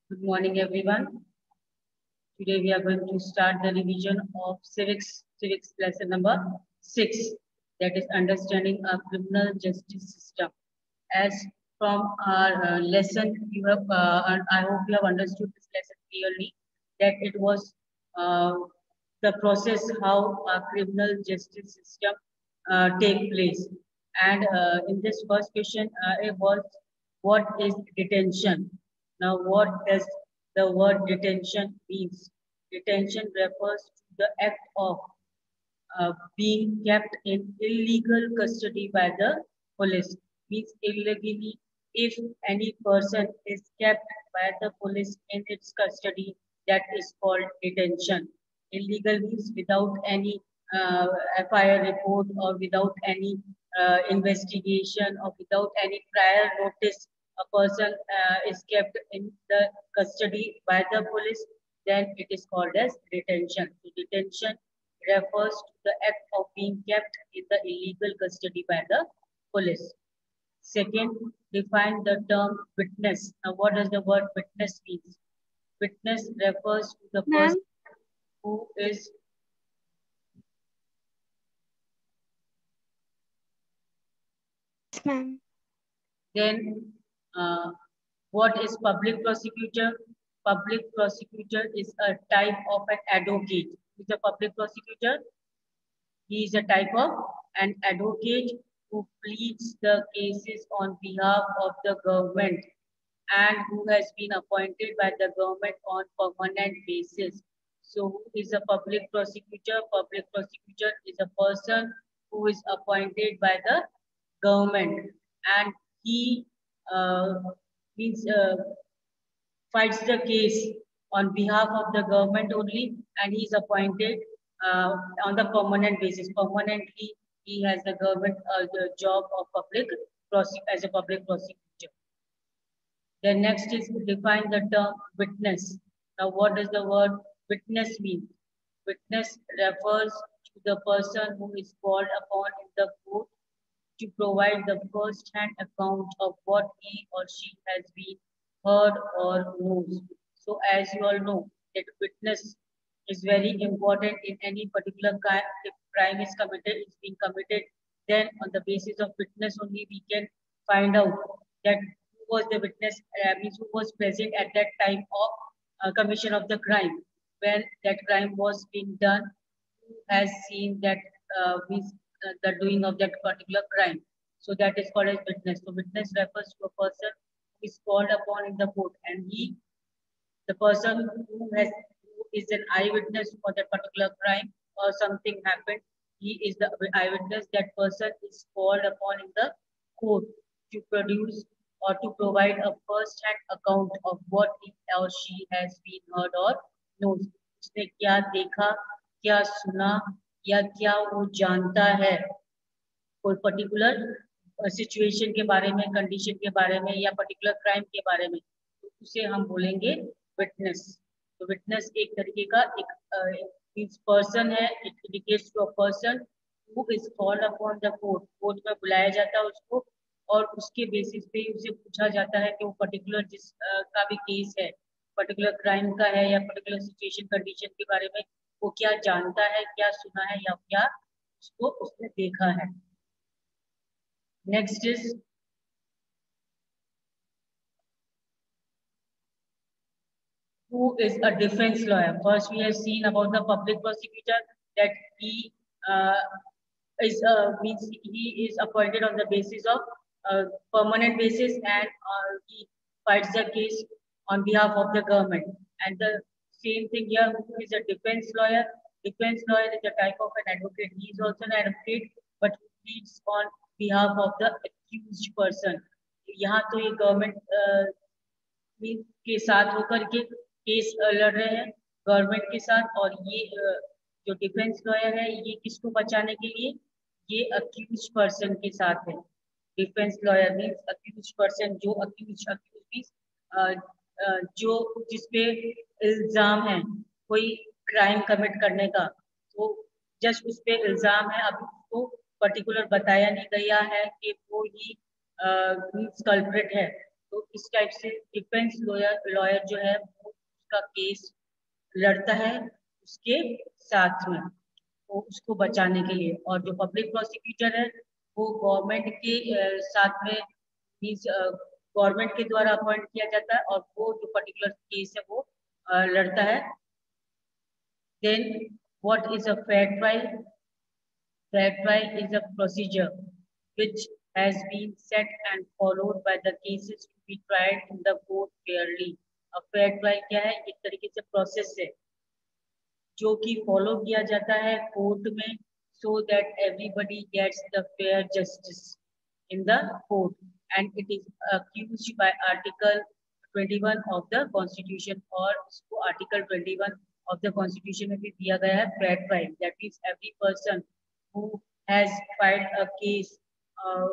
Good morning, everyone. Today we are going to start the revision of civics lesson number 6, that is understanding our criminal justice system. As from our lesson, you have, and I hope you have understood this lesson clearly, that it was uh, the process how our criminal justice system take place. And in this first question, it was what is detention? Now, what does the word detention means? Detention refers to the act of being kept in illegal custody by the police. Means illegally, if any person is kept by the police in its custody, that is called detention. Illegal means without any FIR report or without any investigation or without any prior notice, a person is kept in the custody by the police, then it is called as detention. So detention refers to the act of being kept in the illegal custody by the police. Second, define the term witness. Now, what does the word witness mean? Witness refers to the person Ma'am, who is ma'am. then what is public prosecutor? Public prosecutor is a type of an advocate. Who is a public prosecutor? He is a type of an advocate who pleads the cases on behalf of the government and who has been appointed by the government on permanent basis. So who is a public prosecutor? Public prosecutor is a person who is appointed by the government and he uh, means fights the case on behalf of the government only and he is appointed on the permanent basis. Permanently, he has the government the job of as a public prosecutor. Then next is to define the term witness. Now, what does the word witness mean? Witness refers to the person who is called upon in the court to provide the first-hand account of what he or she has been heard or knows. So, as you all know, that witness is very important in any particular crime. If crime is committed, it's being committed, then on the basis of witness only we can find out that who was the witness, means who was present at that time of commission of the crime, when that crime was being done, who has seen that means the doing of that particular crime. So that is called as witness. So witness refers to a person who is called upon in the court, and the person who is an eyewitness for that particular crime or something happened, he is the eyewitness. That person is called upon in the court to produce or to provide a first-hand account of what he or she has been heard or knows. उसने क्या देखा, क्या सुना या क्या वो जानता है कोई पर्टिकुलर सिचुएशन के बारे में, कंडीशन के बारे में या पर्टिकुलर क्राइम के बारे में, तो उसे हम बोलेंगे विटनेस. तो विटनेस एक तरीके का एक पर्सन है. It indicates to a person who is called upon the court. Court में बुलाया जाता है उसको और उसके बेसिस पे उसे पूछा जाता है कि वो पर्टिकुलर जिस का भी केस है, पर्टिकुलर क्राइम का है या पर्टिकुलर सिचुएशन कंडीशन के बारे में वो क्या जानता है, क्या सुना है या क्या उसको उसने देखा है. Next is who is a defense lawyer. First, we have seen about the public prosecutor that he uh, means he is appointed on the basis of permanent basis and he fights the case on behalf of the government. And the same thing here, who is a defense lawyer. Defense lawyer is a type of an advocate. He is also an advocate, but he pleads on behalf of the accused person. यहाँ तो ये government के साथ होकर के case लड़ रहे हैं गवर्नमेंट के साथ, और ये जो डिफेंस लॉयर है ये किसको बचाने के लिए, ये अक्यूज पर्सन के साथ है. Defence lawyer means accuse person, जो अक्यूज मीन्स जो जिसपे इल्जाम है कोई क्राइम कमिट करने का, तो जस्ट उस पे इल्जाम है, अभी उसको पर्टिकुलर बताया नहीं गया है कि वो ही मीन्स कल्प्रिट है, तो इस टाइप से डिफेंस लॉयर जो है वो उसका केस लड़ता है उसके साथ में, वो उसको बचाने के लिए। और जो पब्लिक प्रोसिक्यूटर है वो गवर्नमेंट के साथ में, मीन्स गवर्नमेंट के द्वारा अपॉइंट किया जाता है और वो जो पर्टिकुलर केस है वो लड़ता है। Then what is a fair trial? Fair trial is a procedure which has been set and followed by the cases to be tried in the court fairly. अब fair trial क्या है? एक तरीके से प्रोसेस है जो कि फॉलो किया जाता है कोर्ट में, so that everybody gets the fair justice in the court, and it is accused by Article 21 of the Constitution, और इसको Article 21 of the Constitution में भी दिया गया है fair trial. That is every person who has filed a case uh,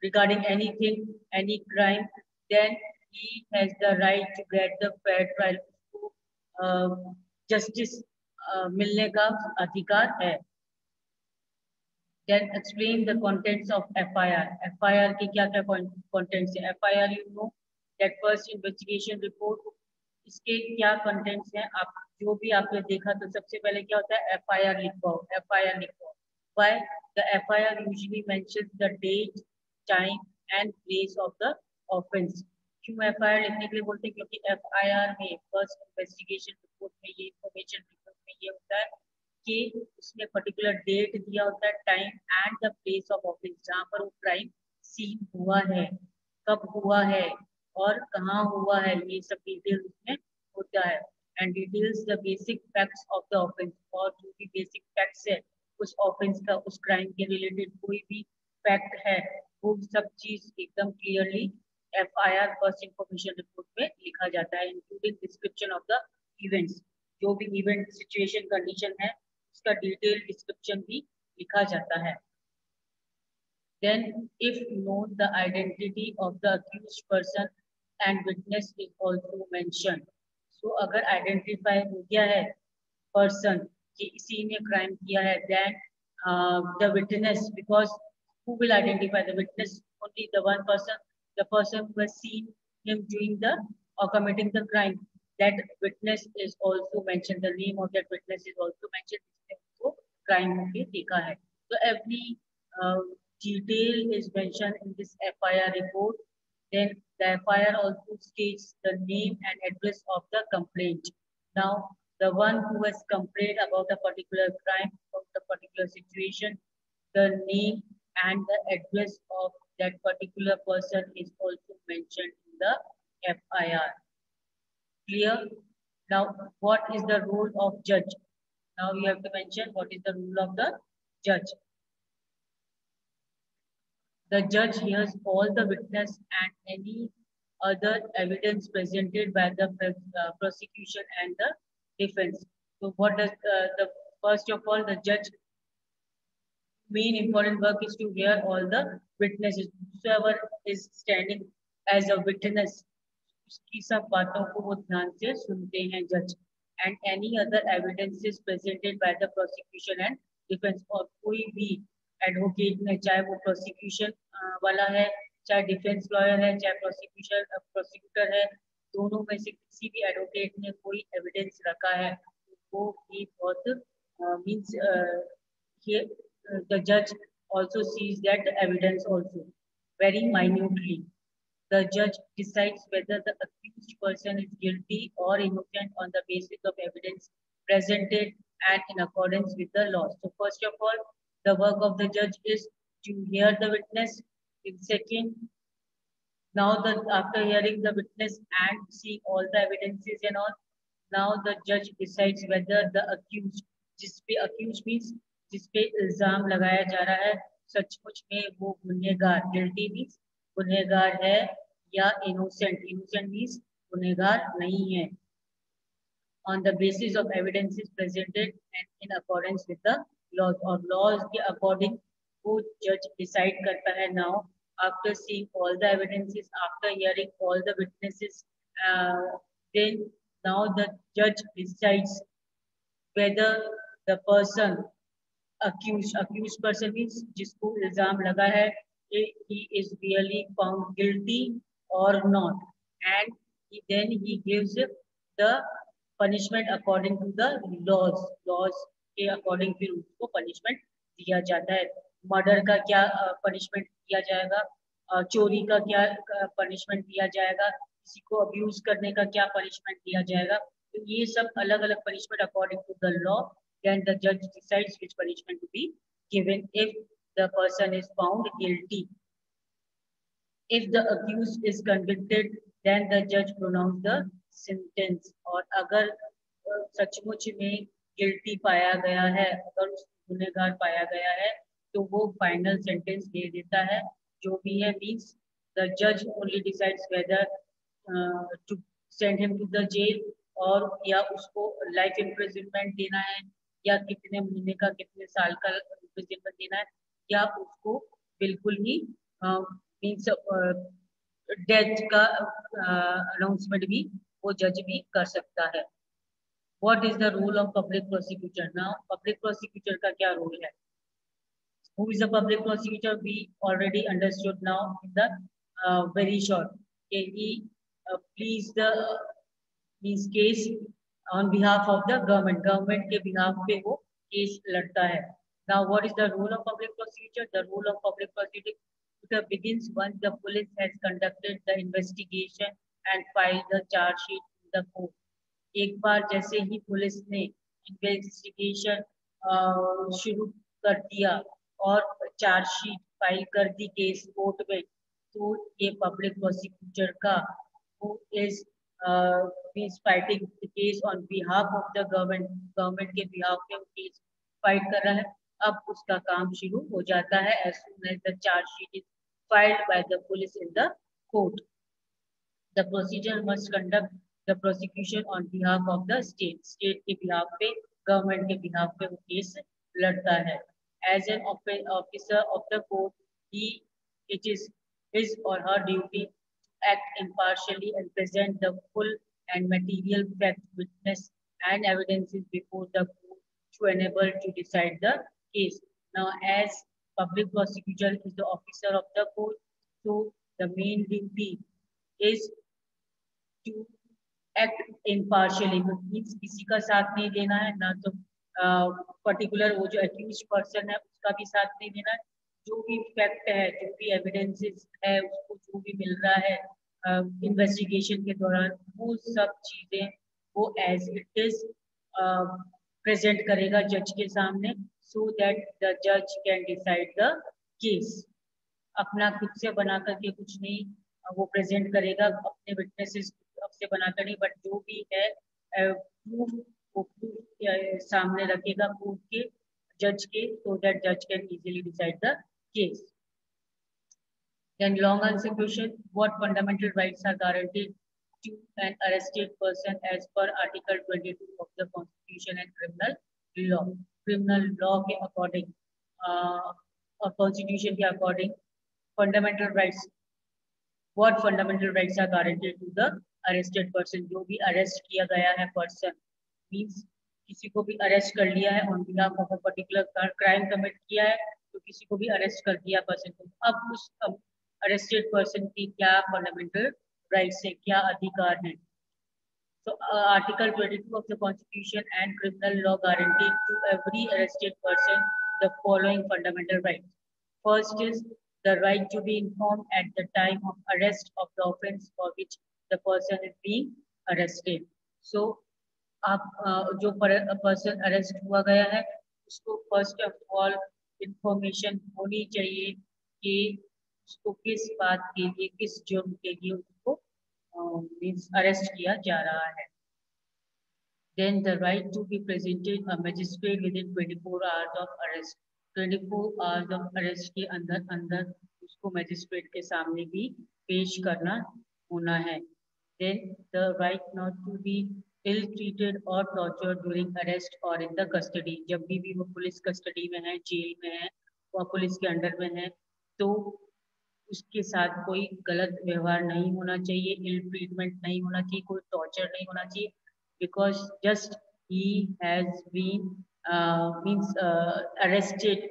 regarding anything, any crime, then he has the right to get the fair trial. Justice मिलने का अधिकार है। Then explain the contents of FIR. FIR के क्या क्या contents है? FIR you know that first investigation report, इसके क्या contents हैं? आप जो भी आपने देखा तो सबसे पहले क्या होता है? FIR लिखो, FIR लिखो। Why? The FIR usually mentions the date, time and place of the offense. क्यों FIR लिखने के लिए बोलते हैं? क्योंकि FIR में फर्स्ट इन्वेस्टिगेशन रिपोर्ट में ये इंफॉर्मेशन रिपोर्ट में ये होता है कि उसमें पर्टिकुलर डेट दिया होता है, time and the place of offence, जहाँ पर वो क्राइम सीन हुआ है, कब हुआ है और कहाँ हुआ है, ये सब डिटेल उसमें होता है। And details the basic facts of the offence, और जो भी बेसिक फैक्ट्स है उस ऑफेंस का, उस क्राइम के रिलेटेड कोई भी फैक्ट है, वो सब चीज एकदम clearly FIR first information report में लिखा जाता है, including description of the events, जो भी इवेंट सिचुएशन कंडीशन है उसका डिटेल डिस्क्रिप्शन भी लिखा जाता है। Then, if known, the identity of the accused person and witness is also mentioned. So, अगर identify हो गया है person कि इसी ने crime किया है, then the witness, because who will identify the witness? Only the one person, the person who has seen him doing the or committing the crime. That witness is also mentioned. The name of that witness is also mentioned. इसने crime होके देखा है. So every detail is mentioned in this FIR report. Then the FIR also states the name and address of the complaint. Now, the one who has complained about a particular crime, about a particular situation, the name and the address of that particular person is also mentioned in the FIR. Clear? Now, what is the role of judge? Now you have to mention what is the role of the judge. The judge hears all the witness and any other evidence presented by the prosecution and the defense. So what does the first of all the judge main important work is to hear all the witnesses. Whoever is standing as a witness, उसकी सब बातों को वो ध्यान से सुनते हैं जज, and any other evidences presented by the prosecution and defense, और कोई भी एडवोकेट में, चाहे वो प्रोसिक्यूशन वाला है, चाहे डिफेंस लॉयर है, चाहे प्रोसिक्यूटर है, दोनों में से किसी भी एडवोकेट ने कोई एविडेंस रखा है वो भी बहुत means the judge also sees that evidence also very minutely. The judge decides whether the accused person is guilty or innocent on the basis of evidence presented and in accordance with the law. So first of all, the work of the judge is to hear the witness. In second, now that after hearing the witness and seeing all the evidences and all, now the judge decides whether the accused, जिसपे accused means जिसपे इल्जाम लगाया जा रहा है, सचमुच में वो गुनहगार, guilty means गुनहगार है या innocent, innocent means गुनहगार नहीं है, on the basis of evidences presented and in accordance with the laws, और laws के according वो judge decide करता है. Now after seeing all the evidences, after hearing all the witnesses, then now the judge decides whether the person accused person means जिसको इल्जाम लगा है, he is really found guilty or not. and then he gives the punishment according to the laws के according फिर उसको punishment दिया जाता है। मर्डर का क्या पनिशमेंट दिया जाएगा, चोरी का क्या पनिशमेंट दिया जाएगा, किसी को अब्यूज करने का क्या पनिशमेंट दिया जाएगा, तो ये सब अलग अलग punishment according to the law, then the judge decides which punishment to be given if the person is found guilty. If the accused is convicted, then the judge pronounce the sentence. और अगर सचमुच में guilty पाया गया है, अगर गुनहगार पाया गया है, तो वो फाइनल सेंटेंस दे देता है। जो भी है मीन्स द जज only decides whether to send him to the jail और या उसको लाइफ इम्प्रिजनमेंट देना है, या कितने महीने का कितने साल का इम्प्रिजनमेंट देना है, या उसको बिल्कुल ही मीन्स डेथ का अनाउंसमेंट भी वो जज भी कर सकता है। What is the role of public prosecutor? Now, public prosecutor का क्या रोल है? Who is the public prosecutor? We already understood now in the very short. He pleads the means case on behalf of the government. Government के behalf पे वो case लड़ता है. Now, what is the role of public prosecutor? The role of public prosecutor begins once the police has conducted the investigation and filed the charge sheet in the court. एक बार जैसे ही police ने investigation शुरू कर दिया और chargesheet file कर the case court में, तो ये पब्लिक प्रोसिक्यूटर का who is fighting the case on behalf of the government के बिहाफ में केस फाइट कर रहा है। अब उसका काम शुरू हो जाता है as soon as the charge sheet is filed by the police in the court. The procedure must conduct the prosecution on behalf of the state. State के बिहाफ पे, गवर्नमेंट के बिहाफ पे वो केस लड़ता है। As an officer of the court, it is his or her duty to act impartially and present the full and material fact, witness and evidences before the court to enable to decide the case. Now, as public prosecutor is the officer of the court, so the main duty is to act impartially. Means किसी का साथ नहीं देना है, ना तो particular वो जो अक्यूज पर्सन है उसका भी साथ नहीं देना है। जो भी फैक्ट है, जो भी एविडेंसेस है, उसको जो भी मिल रहा है इन्वेस्टिगेशन के दौरान, वो सब चीजें वो एज इट इज प्रेजेंट करेगा जज के सामने, सो दैट द जज कैन डिसाइड द केस। अपना खुद से बना करके कुछ नहीं वो प्रेजेंट करेगा, अपने विटनेसेस से बनाकर नहीं, बट जो भी है प्रूफ वो प्रूफ सामने रखेगा प्रूफ के जज के, so that judge can easily decide the case. Then long answer question: what fundamental rights are guaranteed to an arrested person as per Article 22 of the Constitution and criminal law? Criminal law के according और Constitution के according fundamental rights, what fundamental rights are guaranteed to the arrested person? जो भी arrest किया गया है person, means किसी को भी अरेस्ट कर लिया है on behalf of a particular crime commit किया है, तो किसी को भी अरेस्ट कर दिया पर्सन को, अब उस अरेस्टेड पर्सन की क्या फंडामेंटल राइट्स है, क्या अधिकार है? So Article 22 of the Constitution and criminal law guarantee to every arrested person the following fundamental rights. First is the right to be informed at the time of arrest of the offense for which the person is being arrested. So आप जो person arrest हुआ गया है उसको first of all information होनी चाहिए कि उसको किस बात के लिए, किस जुर्म के लिए उसको मीन्स अरेस्ट किया जा रहा है। Then the right to be presented a magistrate within 24 hours of arrest. 24 hours of arrest के अंदर उसको मैजिस्ट्रेट के सामने भी पेश करना होना है। Then the right not to be ill-treated or tortured during arrest or in the custody. जब भी वो पुलिस कस्टडी में है, जेल में है, वो पुलिस के अंडर में है, तो उसके साथ कोई गलत व्यवहार नहीं होना चाहिए, इल ट्रीटमेंट नहीं होना चाहिए, कोई टॉर्चर नहीं होना चाहिए, because just he has been means arrested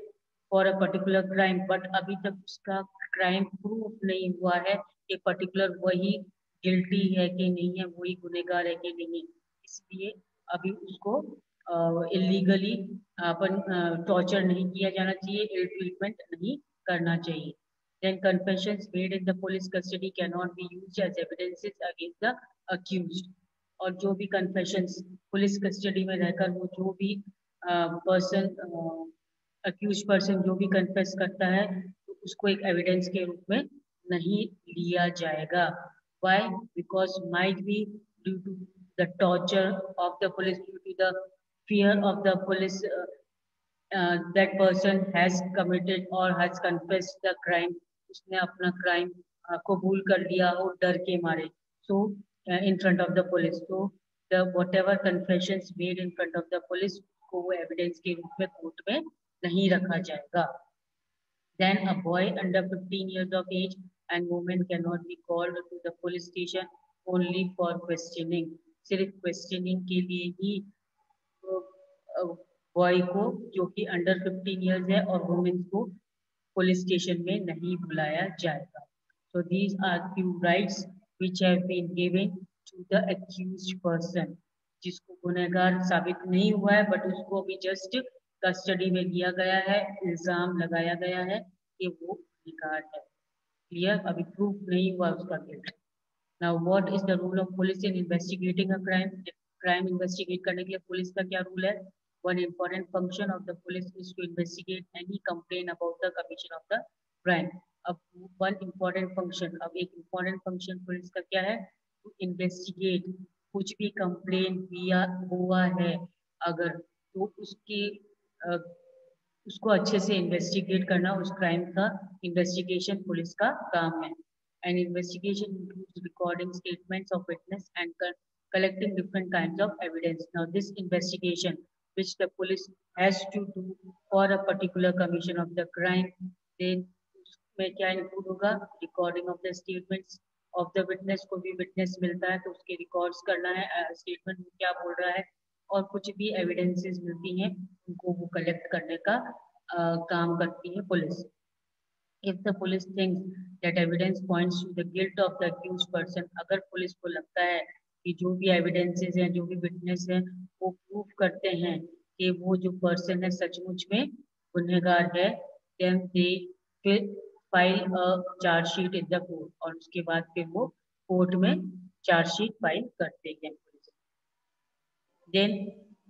for a particular crime, but अभी तक उसका क्राइम प्रूफ नहीं हुआ है कि पर्टिकुलर वही गिल्टी है कि नहीं है, वही गुनहगार है कि नहीं है। इसलिए अभी उसको इलीगली अपन टॉर्चर नहीं किया जाना चाहिए, इल ट्रीटमेंट नहीं करना चाहिए। Then confessions made in the police custody cannot be used as evidences against the accused. और जो भी confessions पुलिस कस्टडी में रहकर वो जो भी पर्सन अक्यूज पर्सन जो भी कन्फेस करता है तो उसको एक एविडेंस के रूप में नहीं लिया जाएगा। Why? Because might be due to the torture of the police, due to the fear of the police, that person has committed or has confessed the crime. उसने अपना क्राइम कबूल कर लिया हो डर के मारे। So in front of the police, so the whatever confessions made in front of the police को वो एविडेंस के रूप में कोर्ट में नहीं रखा जाएगा। Then a boy under 15 years of age and woman cannot be called to the police station only for questioning. सिर्फ questioning के लिए ही बॉय को जो कि अंडर 15 इयर्स है और वुमेन को पुलिस स्टेशन में नहीं बुलाया जाएगा। So these are few rights which have been given to the accused person, जिसको गुनहगार साबित नहीं हुआ है बट उसको अभी जस्ट कस्टडी में लिया गया है, इल्जाम लगाया गया है कि वो गुनहगार है। क्लियर? अभी प्रूफ नहीं हुआ उसका guilt. Now what is the role of police in investigating a crime? Crime investigate करने के लिए पुलिस का क्या रूल है? One important function of the police is to investigate any complaint about the commission of the crime. अब one important function, अब एक important function police का क्या है? To investigate कुछ भी कंप्लेन हुआ है अगर तो उसको अच्छे से इन्वेस्टिगेट करना, उस क्राइम का इन्वेस्टिगेशन पुलिस का काम है। An investigation includes recording statements of witness and collecting different kinds of evidence. Now, this investigation, which the police has to do for a particular commission of the crime, then उसमें क्या include होगा? Recording of the statements of the witness, को भी witness मिलता है तो उसके records करना है, statement में क्या बोल रहा है, और कुछ भी evidences मिलती हैं उनको वो collect करने का काम करती है police. If the police thinks that evidence points to the guilt of the accused person, अगर पुलिस को लगता है कि जो भी evidences हैं, जो भी witness हैं, वो प्रूव करते हैं कि वो जो person है सचमुच में गुनहगार है, then they will file a charge sheet in the court, और उसके बाद फिर वो कोर्ट में चार्ज शीट फाइल करते हैं। Then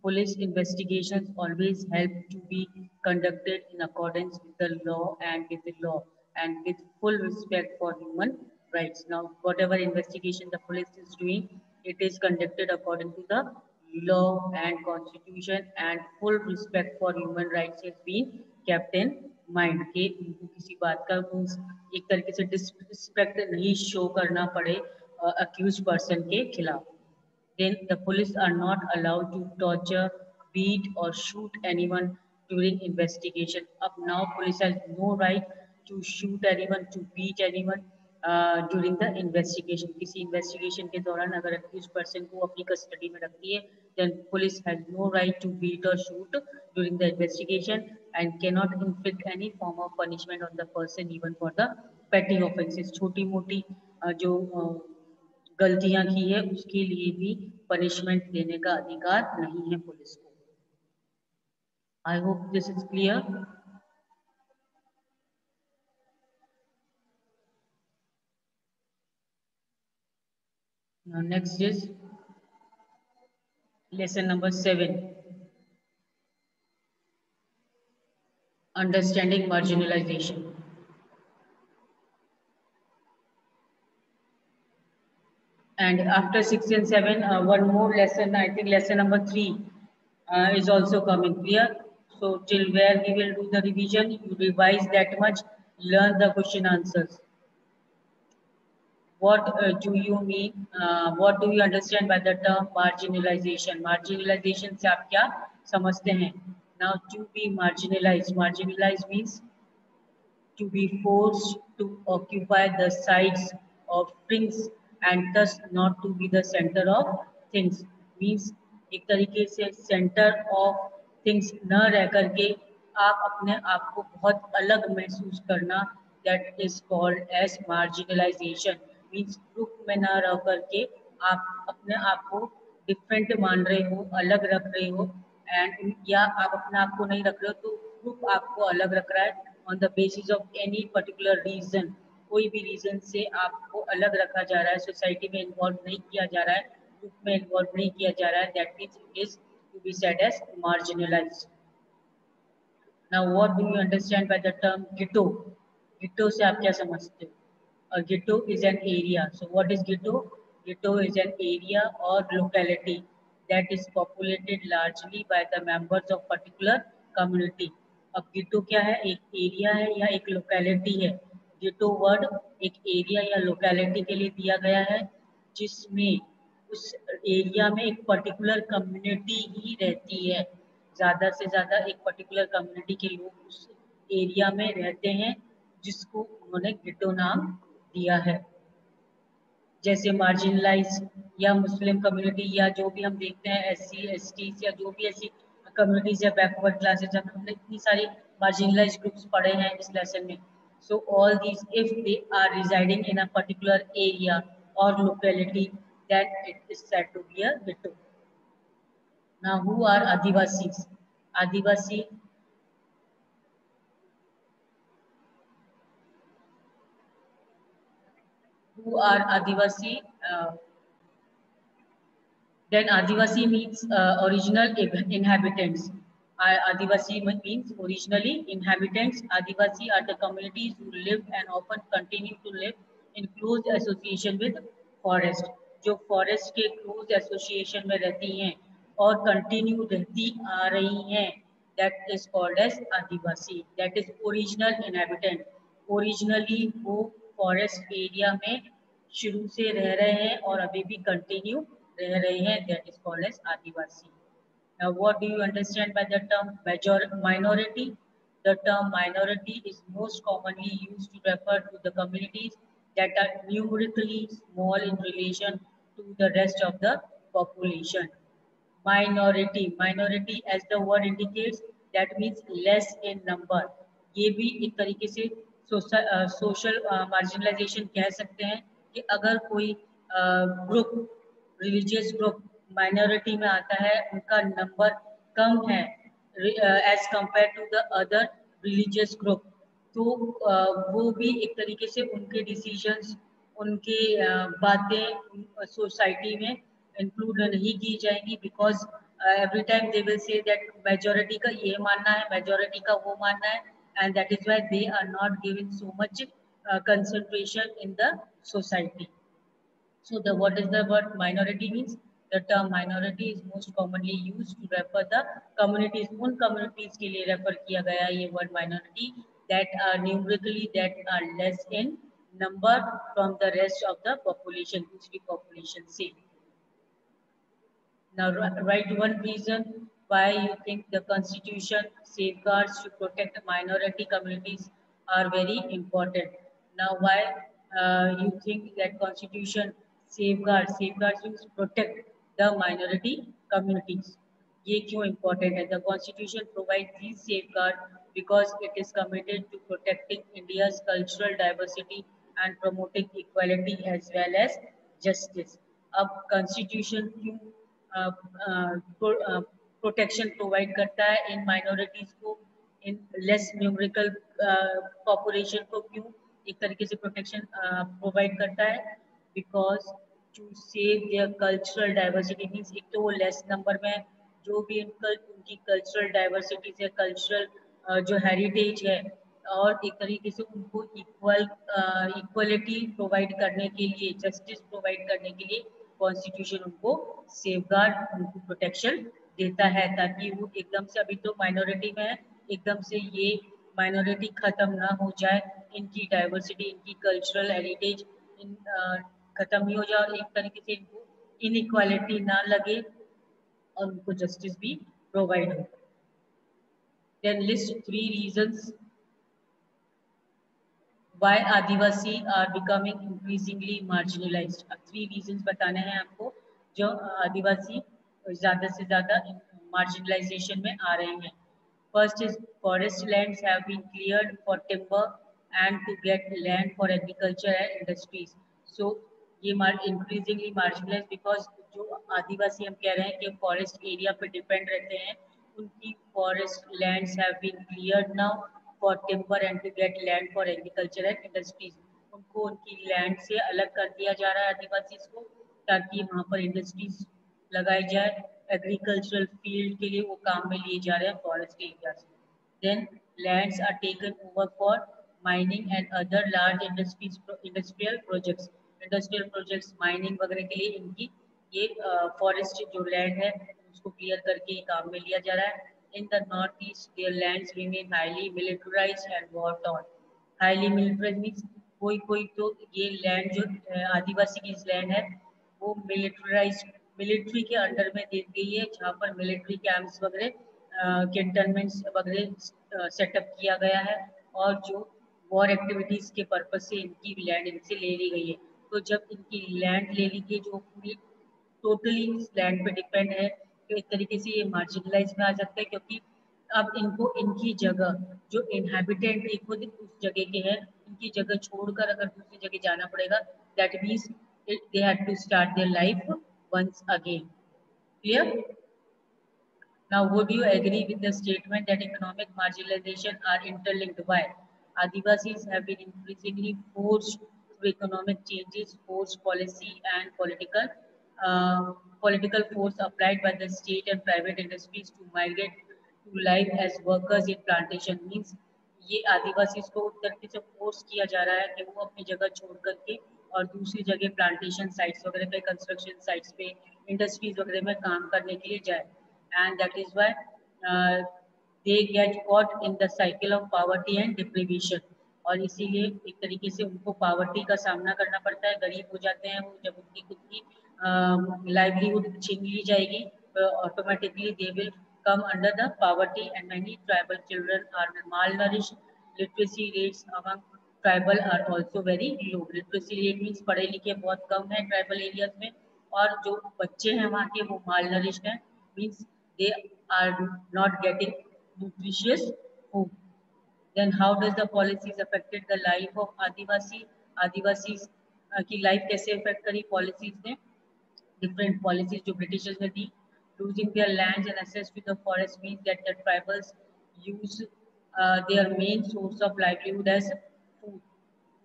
police investigations always help to be conducted in accordance with the law and with full respect for human rights. Now, whatever investigation the police is doing, it is conducted according to the law and constitution, and full respect for human rights has been kept in mind कि उनको किसी बात का एक तरीके से disrespect नहीं show करना पड़े अक्यूज पर्सन के खिलाफ। Then the police are not allowed to torture, beat, or shoot anyone during investigation. Up now, police has no right to shoot anyone, to beat anyone during the investigation. किसी investigation के दौरान अगर accused person को अपनी custody में रखती है, then police has no right to beat or shoot during the investigation and cannot inflict any form of punishment on the person even for the petty offences. छोटी मोटी जो गलतियां की है उसके लिए भी पनिशमेंट देने का अधिकार नहीं है पुलिस को। I hope this is clear. Next is lesson number 7, understanding marginalisation. And after 6 and 7, one more lesson, I think lesson number 3 is also coming clear. So till where we will do the revision, you revise that much, learn the question answers. What do you mean? What do you understand by the term marginalization? Marginalization से आप क्या समझते हैं? Now to be marginalized, marginalized means to be forced to occupy the sides of things and thus not to be the center of things. Means एक तरीके से center of things न रह करके आप अपने आप को बहुत अलग महसूस करना, that is called as marginalization. Means group में ना रह करके आप अपने आप को डिफरेंट मान रहे हो, अलग रख रहे हो, एंड या आप अपने आप को नहीं रख रहे हो तो ग्रुप आपको अलग रख रहा है on the basis of any particular reason. कोई भी रीजन से आपको अलग रखा जा रहा है, सोसाइटी में इन्वॉल्व नहीं किया जा रहा है, ग्रुप में इन्वॉल्व नहीं किया जा रहा है, that means it is to be said as marginalised. Now, what do you understand by the term ghetto? Ghetto से आप क्या समझते हो? A ghetto is an area. So, what is ghetto? Ghetto is an area or locality that is populated largely by the members of particular community. अब ghetto क्या है? एक area है या एक locality है? Ghetto word एक area या locality के लिए दिया गया है जिसमें उस एरिया में एक पर्टिकुलर कम्युनिटी ही रहती है। ज़्यादा से ज़्यादा एक पर्टिकुलर कम्युनिटी के लोग उस एरिया में रहते हैं जिसको उन्होंने गेटो नाम दिया है। जैसे मार्जिनलाइज या मुस्लिम कम्युनिटी या जो भी हम देखते हैं SC ST या जो भी ऐसी कम्युनिटीज या बैकवर्ड क्लासेज, हमने इतनी सारी मार्जिनलाइज ग्रुप्स पढ़े हैं इस लेसन में। So all these if they are residing in a particular area और locality that it is said to be a ghetto. Now, who are Adivasis? Adivasi, who are Adivasi? Then Adivasi means original inhabitants. Adivasi means originally inhabitants. Adivasi are the communities who live and often continue to live in close association with forest. जो forest के close association में रहती हैं और continue रहती आ रही हैं, that is called as Adivasi. That is original inhabitant. Originally वो forest area में शुरू से रह रहे हैं और अभी भी कंटिन्यू रह रहे हैं, that is called as Adivasi. Now, what do you understand by the term minority? The term minority is most commonly used to refer to the communities that are numerically small in relation to the rest of the population. Minority as the word indicates, that means less in number। ये भी एक तरीके से social marginalisation कह सकते हैं कि अगर कोई ग्रुप, रिलीजियस ग्रुप माइनॉरिटी में आता है, उनका नंबर कम है as compare to the other religious group, तो वो भी एक तरीके से उनके डिसीजंस, उनके बातें सोसाइटी में इंक्लूड नहीं की जाएंगी, because every time they will say that majority का ये मानना है, मेजोरिटी का वो मानना है, and that is why they are not giving so much concentration in the society. So the what is the word minority means? The term minority is most commonly used to refer the communities, उन communities के लिए refer किया गया ये word minority that are numerically that are less in number from the rest of the population, दूसरी population से। Now write one reason why you think the constitution safeguards to protect minority communities are very important. Now why you think that constitution safeguards means protect the minority communities? ये क्यों important है? The constitution provides these safeguards because it is committed to protecting India's cultural diversity and promoting equality as well as justice. अब constitution क्यों protection provide करता है इन minorities को, in less numerical population को क्यों एक तरीके से प्रोटेक्शन प्रोवाइड करता है? Because to save their cultural diversity means एक तो वो लेस नंबर में जो भी उनकी कल्चरल डाइवर्सिटीज है, कल्चरल जो हेरिटेज है, और एक तरीके से उनको इक्वलिटी प्रोवाइड करने के लिए, जस्टिस प्रोवाइड करने के लिए कॉन्स्टिट्यूशन उनको सेफगार्ड, उनको प्रोटेक्शन देता है, ताकि वो एकदम से, अभी तो माइनॉरिटी में है, एकदम से ये माइनॉरिटी खत्म ना हो जाए, इनकी डाइवर्सिटी, इनकी कल्चरल हेरिटेज खत्म नहीं हो जाए, और एक तरीके से इनको इनइक्वालिटी ना लगे और उनको जस्टिस भी प्रोवाइड हो। Then list 3 reasons why Adivasi are becoming increasingly marginalized। अब 3 reasons बताने हैं आपको जो आदिवासी ज़्यादा से ज़्यादा marginalization में आ रहे हैं। First is forest lands have been cleared for timber and to get land for agriculture and industries. सो ये इंक्रीजिंगली मार्जिनलाइज बिकॉज जो आदिवासी हम कह रहे हैं कि फॉरेस्ट एरिया पे डिपेंड रहते हैं, उनकी forest lands have been cleared now for timber and to get land for agriculture and industries. उनको उनकी लैंड से अलग कर दिया जा रहा है आदिवासी को, ताकि वहाँ पर इंडस्ट्रीज लगाई जाए, एग्रीकल्चरल फील्ड के लिए वो काम में लिए जा रहे हैं फॉरेस्ट एरिया से। Then lands are taken over for mining and other large industrial projects. Industrial projects mining वगैरह के लिए इनकी ये फॉरेस्ट जो लैंड है उसको क्लियर करके काम में लिया जा रहा है। In the northeast, their lands remain highly militarized and war torn. Highly militarized means कोई कोई तो ये लैंड जो आदिवासी की लैंड है वो मिलिट्री के अंडर में दी गई है, जहाँ पर मिलिट्री कैंप्स वगैरह कैंटनमेंट्स वगैरह सेटअप किया गया है, और जो वॉर एक्टिविटीज के पर्पज से इनकी लैंड इनसे ले ली गई है। तो जब इनकी लैंड ले ली गई जो पूरी टोटली लैंड पे डिपेंड है, तो एक तरीके से ये मार्जिनलाइज में आ जाता है, क्योंकि अब इनको इनकी जगह जो इनहेबिटेंट खुद उस जगह के हैं, इनकी जगह छोड़कर अगर दूसरी जगह जाना पड़ेगा, that means they have to start their life once again. Clear? Now, would you agree with the statement that economic marginalization are interlinked? Why? Adivasis have been increasingly forced through economic changes, forced policy and uh, political force applied by the state and private industries to migrate to life as workers in plantation. Means ये आदिवासी को उस तरीके से force किया जा रहा है कि वो अपनी जगह छोड़ करके और दूसरी जगह प्लांटेशन साइट्स वगैरह पे, कंस्ट्रक्शन साइट्स पे, इंडस्ट्रीज वगैरह में काम करने के लिए जाए, and that is why they get caught in the cycle of poverty and deprivation. और इसीलिए एक तरीके से उनको पावर्टी का सामना करना पड़ता है, गरीब हो जाते हैं वो, जब उनकी खुद की लाइवलीहुड छीन ली जाएगी, automatically they will come under the poverty, and many tribal children are malnourished. Literacy rates among tribal are also very low. Literacy rate means पढ़े लिखे बहुत कम है ट्राइबल एरियाज में, और जो बच्चे हैं वहाँ के वो malnourished हैं, means they are not getting nutritious food. Then how does the policies affected the life of Adivasi? Adivasis की लाइफ कैसे इफेक्ट करी पॉलिसीज ने? Different policies जो ब्रिटिशर्स ने दी. Losing their lands and access to the forest means that the tribals use their main source of livelihood as food.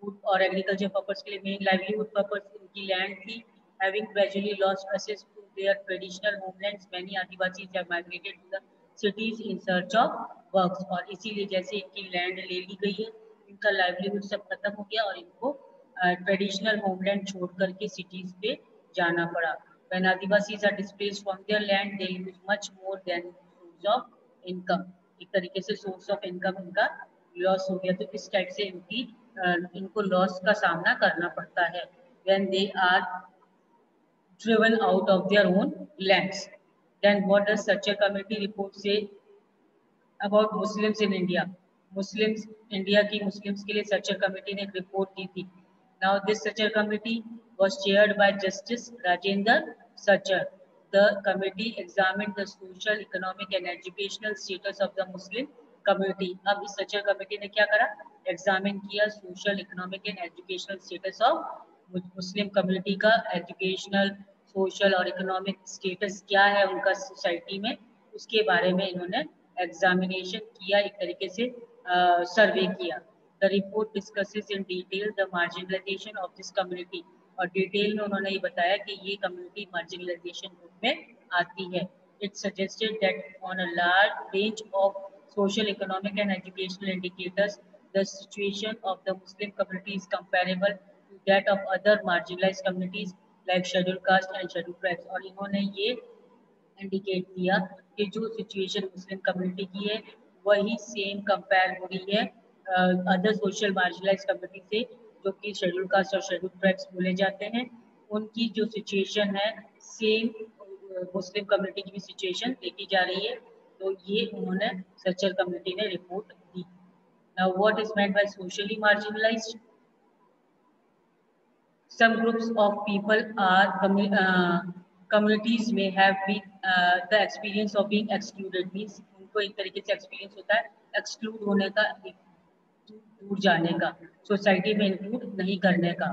Food और agriculture purpose के लिए main livelihood purpose इनकी land थी. Having gradually lost access to their traditional homelands, many Adivasis have migrated to the cities in search of works. और इसीलिए जैसे इनकी land ले ली गई है, इनका लाइवलीहुड सब खत्म हो गया और इनको ट्रेडिशनल होमलैंड छोड़ करके सिटीज पे जाना पड़ा. When Adivasis are displaced from their land, they lose much more than source of income. एक तरीके से सोर्स ऑफ इनकम इनका लॉस हो गया, तो इस टाइप से इनको लॉस का सामना करना पड़ता है when they are driven out of their own lands. Then what does such a committee report say about Muslims in India? Muslims India की मुस्लिम्स के लिए सचर कमेटी ने एक रिपोर्ट दी थी. Now this Sachar committee was chaired by Justice Rajendra Sachar. The committee examined the social, economic and educational status of the Muslim community. अब इस Sachar committee ने क्या करा? Examine किया social, economic and educational status of Muslim community का. Educational, social और economic status क्या है उनका सोसाइटी में, उसके बारे में इन्होंने एग्जामिनेशन किया, एक तरीके से सर्वे किया. The report discusses in detail the marginalisation of this community. और डिटेल में उन्होंने ये बताया कि ये कम्युनिटी मार्जिनलाइजेशन ग्रुप में आती है. It suggested that on a large range of social, economic and educational indicators, the situation of the Muslim community is comparable to that of other marginalized communities like scheduled caste and scheduled tribes. और इन्होंने ये indicate किया कि जो situation Muslim community की है वही same compare हो रही है अदर सोशल मार्जिनलाइज कम्युनिटी से, जो कि शेड्यूल कास्ट और शेड्यूल ट्राइब्स बोले जाते हैं. उनकी जो सिचुएशन है सेम मुस्लिम कम्युनिटी की भी सिचुएशन देखी जा रही है. तो ये उन्होंने सचर कम्युनिटी ने report the. Now what is meant by socially marginalised? Some groups of people are communities may have been the experience of being excluded. Means उनको एक तरीके से एक्सपीरियंस होता है एक्सक्लूड होने का, दूर जाने का, सोसाइटी में इंक्लूड नहीं करने का.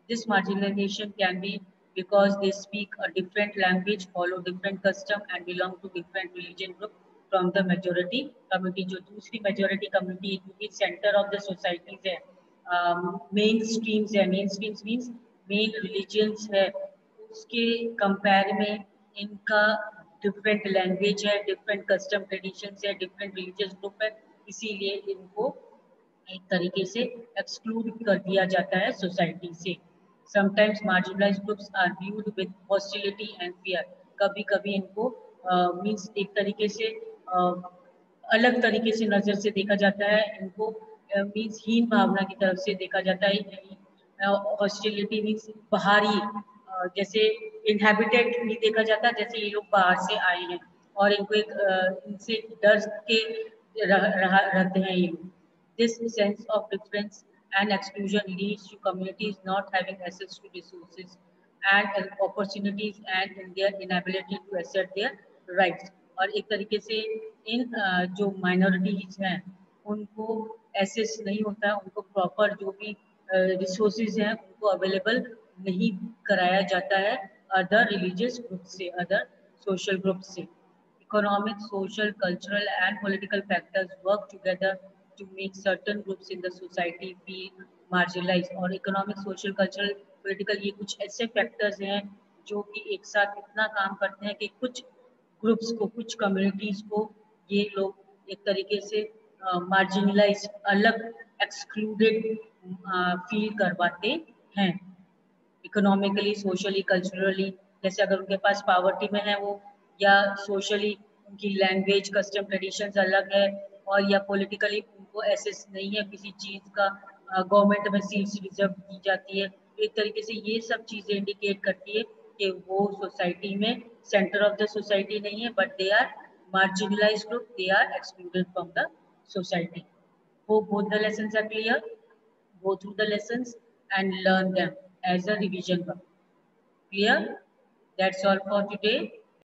This marginalization can be because they speak a different language, follow different custom, and belong to different religion group from the majority community. जो दूसरी majority community क्योंकि center of the societies है, main streams है, main streams means main religions है, उसके compare में इनका different language है, different custom traditions है, different religious group है, इसीलिए इनको एक तरीके से एक्सक्लूड कर दिया जाता है सोसाइटी से. Sometimes marginalised groups are viewed with hostility and fear. कभी कभी इनको मींस एक तरीके से अलग तरीके से नजर से देखा जाता है, इनको मींस हीन भावना की तरफ से देखा जाता है. हॉस्टिलिटी मींस बाहरी, जैसे इनहेबिटेड नहीं देखा जाता, जैसे ये लोग बाहर से आए हैं और इनको एक इनसे डर के रहते हैं ये लोग. This sense of difference and exclusion leads to communities not having access to resources and opportunities and in their inability to assert their rights. और एक तरीके से इन जो minorities हैं उनको access नहीं होता, उनको proper जो भी resources हैं उनको available नहीं कराया जाता है other religious groups से, other social groups से. Economic, social, cultural, and political factors work together to make certain groups in the society be marginalized. और economic, social, cultural, political ये कुछ ऐसे factors हैं जो कि एक साथ इतना काम करते हैं कि कुछ groups को, कुछ communities को ये लोग एक तरीके से marginalized, अलग, excluded feel करवाते हैं. इकोनॉमिकली, सोशली, कल्चरली, जैसे अगर उनके पास पावर्टी में है वो, या सोशली उनकी लैंग्वेज, कस्टम, ट्रेडिशंस अलग है, और या पॉलिटिकली उनको एसेस नहीं है किसी चीज़ का, गवर्नमेंट में सीट्स रिजर्व की जाती है. एक तरीके से ये सब चीज़ें इंडिकेट करती है कि वो सोसाइटी में सेंटर ऑफ द सोसाइटी नहीं है, but they are marginalized group, they are excluded from the society. Hope both the lessons are clear. Go through the lessons and learn them as a revision work. Clear? That's all for today.